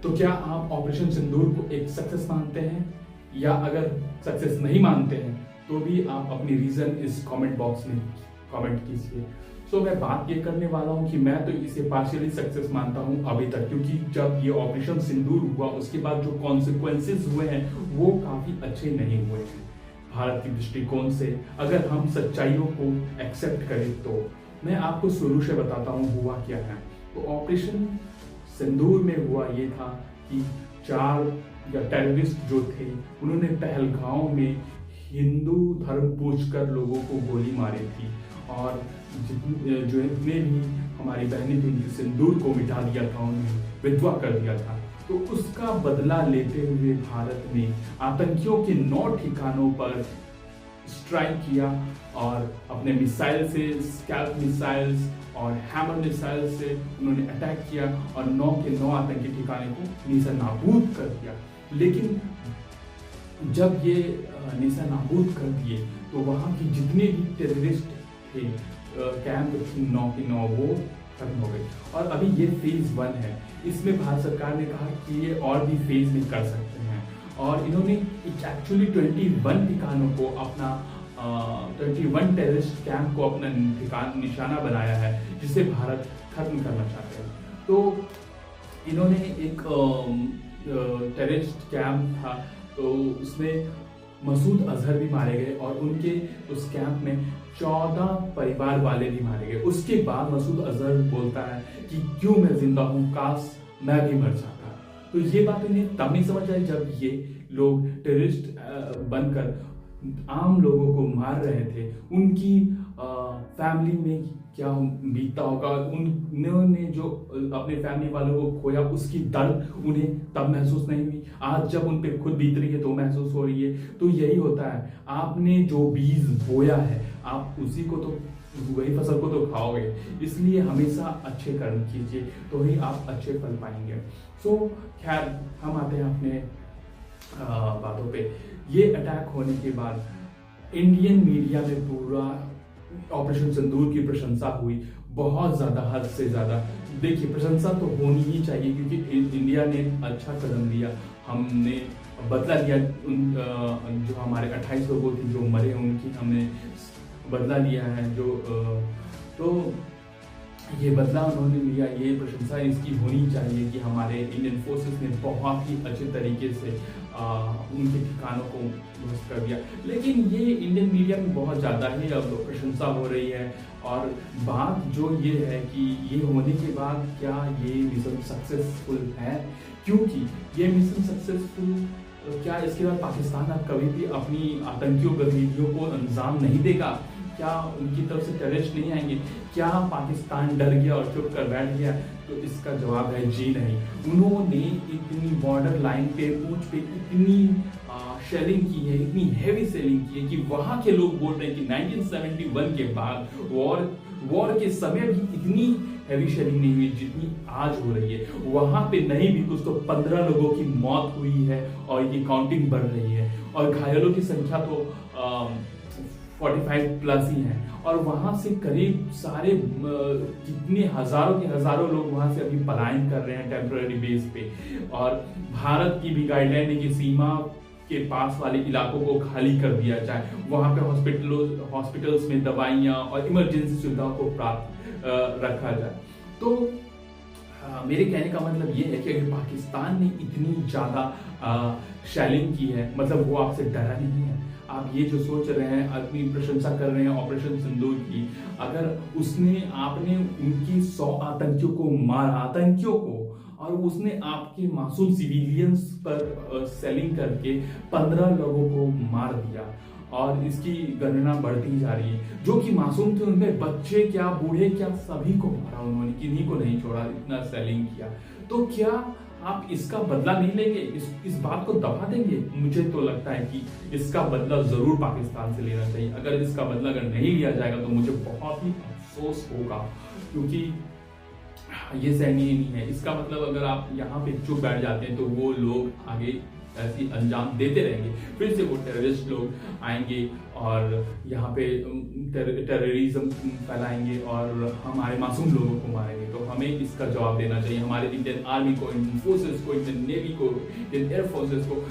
तो क्या आप ऑपरेशन सिंदूर को एक सक्सेस मानते हैं, या अगर सक्सेस नहीं मानते हैं तो भी आप अपनी रीजन इस कमेंट बॉक्स में कमेंट कीजिए। सो मैं बात ये करने वाला हूँ कि मैं तो इसे पार्शियली सक्सेस मानता हूँ अभी तक, क्योंकि जब ये ऑपरेशन सिंदूर हुआ उसके बाद जो कॉन्सिक्वेंसेस हुए हैं वो काफी अच्छे नहीं हुए हैं भारत की दृष्टिकोण से। अगर हम सच्चाइयों को एक्सेप्ट करें तो मैं आपको शुरू से बताता हूँ हुआ क्या है। तो ऑपरेशन सिंदूर में हुआ ये था कि 4 या टेररिस्ट जो थे उन्होंने पहलगांव में हिंदू धर्म पूछकर लोगों को गोली मारी थी, और जितने भी हमारी बहनें थी उनके सिंदूर को मिटा दिया था, उन्हें विधवा कर दिया था। तो उसका बदला लेते हुए भारत ने आतंकियों के 9 ठिकानों पर स्ट्राइक किया और अपने मिसाइल से, स्कैल्प मिसाइल्स और हैमर मिसाइल से उन्होंने अटैक किया और 9 के 9 आतंकी ठिकाने को नीसा नाबूद कर दिया। लेकिन जब ये नीसा नाबूद कर दिए तो वहाँ की जितने भी टेररिस्ट थे कैंप थी 9 की 9 वो खत्म हो गई। और अभी ये फेज 1 है, इसमें भारत सरकार ने कहा कि ये और भी फेज में कर सकते हैं, और इन्होंने एक्चुअली 21 ठिकानों को अपना 21 टेररिस्ट कैंप को अपना निशाना बनाया है, जिसे भारत खत्म करना चाहते हैं। तो इन्होंने एक टेररिस्ट कैंप था, तो उसमें मसूद अजहर भी मारे गए और उनके उस कैंप में 14 परिवार वाले भी मारे गए। उसके बाद मसूद अजहर बोलता है कि क्यों मैं जिंदा हूँ, काश मैं भी मर जाता। तो ये बात इन्हें तब नहीं समझ आई जब ये लोग टेररिस्ट बनकर आम लोगों को मार रहे थे। उनकी फैमिली में क्या बीतता होगा, उन्होंने जो अपने फैमिली वालों को खोया उसकी दर्द उन्हें तब महसूस नहीं हुई। आज जब उन पे खुद बीत रही है तो महसूस हो रही है। तो यही होता है, आपने जो बीज बोया है आप उसी को तो, वही फसल को तो खाओगे। इसलिए हमेशा अच्छे कर्म कीजिए तो ही आप अच्छे फल पाएंगे। सो खैर हम आते हैं अपने बातों पे। ये अटैक होने के बाद इंडियन मीडिया में पूरा ऑपरेशन सिंदूर की प्रशंसा हुई, बहुत ज्यादा, हद से ज्यादा। देखिए प्रशंसा तो होनी ही चाहिए क्योंकि इंडिया ने अच्छा कदम लिया, हमने बदला लिया। जो हमारे 28 लोगों की जो मरे उनकी हमने बदला लिया है, जो तो ये बदला उन्होंने लिया, ये प्रशंसा इसकी होनी चाहिए कि हमारे इंडियन फोर्सेस ने बहुत ही अच्छे तरीके से उनके ठिकानों को ध्वस्त कर दिया। लेकिन ये इंडियन मीडिया में बहुत ज़्यादा ही अब प्रशंसा हो रही है, और बात जो ये है कि ये होने के बाद क्या ये मिशन सक्सेसफुल है, क्योंकि ये मिशन सक्सेसफुल क्या इसके बाद पाकिस्तान अब कभी भी अपनी आतंकियों गतिविधियों को अंजाम नहीं देगा? क्या उनकी तरफ से टेररिस्ट नहीं आएंगे? क्या पाकिस्तान डर गया और चुप कर बैठ गया? तो इसका जवाब है जी नहीं। उन्होंने इतनी बॉर्डर लाइन पे, पूंछ पे इतनी शेलिंग की है, इतनी हैवी सेलिंग की है कि वहां के लोग बोल रहे हैं कि 1971 के बाद वॉर के समय भी इतनी हैवी शेलिंग नहीं हुई जितनी आज हो रही है। वहां पे नहीं भी कुछ तो 15 लोगों की मौत हुई है और ये काउंटिंग बढ़ रही है, और घायलों की संख्या तो 45 प्लस ही है। और वहां से करीब सारे कितने हजारों के हजारों लोग वहां से अभी पलायन कर रहे हैं टेम्पररी बेस पे। और भारत की भी गाइडलाइन है कि सीमा के पास वाले इलाकों को खाली कर दिया जाए, वहां पे हॉस्पिटल्स में दवाइयां और इमरजेंसी सुविधाओं को प्राप्त रखा जाए। तो मेरे कहने का मतलब ये है कि अगर पाकिस्तान ने इतनी ज्यादा शेलिंग की है, मतलब वो आपसे डरा नहीं है। आप ये जो सोच रहे हैं, अपनी प्रशंसा कर रहे हैं ऑपरेशन सिंदूर की, अगर आपने उनकी 100 आतंकियों को मारा, आतंकियों को, और उसने आपके मासूम सिविलियंस पर सेलिंग करके 15 लोगों को मार दिया, और इसकी गणना बढ़ती जा रही है। जो कि मासूम थे उनमें बच्चे क्या, बूढ़े क्या, सभी को मारा उन्होंने, किन्हीं को नहीं छोड़ा, इतना सेलिंग किया। तो क्या आप इसका बदला नहीं लेंगे? इस बात को दबा देंगे? मुझे तो लगता है कि इसका बदला जरूर पाकिस्तान से लेना चाहिए। अगर इसका बदला अगर नहीं लिया जाएगा तो मुझे बहुत ही अफसोस होगा, क्योंकि ये सहनीय नहीं है। इसका मतलब अगर आप यहाँ पे चुप बैठ जाते हैं तो वो लोग आगे ऐसी अंजाम देते रहेंगे, फिर से वो टेररिस्ट लोग आएंगे और यहाँ पे टेररिज्म फैलाएंगे और हमारे मासूम लोगों को मारेंगे। तो हमें इसका जवाब देना चाहिए, हमारे इंडियन आर्मी को, इंडियन फोर्सेस को, इंडियन नेवी को, इंडियन एयर फोर्सेस को,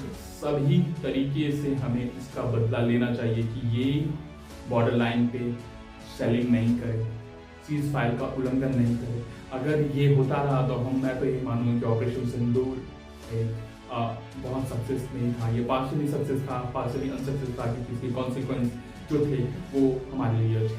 सभी तरीके से हमें इसका बदला लेना चाहिए कि ये बॉर्डर लाइन पे सेलिंग नहीं करे, सीज फायर का उल्लंघन नहीं करे। अगर ये होता रहा तो मैं तो ये मानूंगा कि ऑपरेशन सिंदूर एक बहुत सक्सेस नहीं था, ये पार्शियली सक्सेस था, पार्शियली अनसक्सेस था, क्योंकि इसके कॉन्सिक्वेंस जो थे वो हमारे लिए अच्छे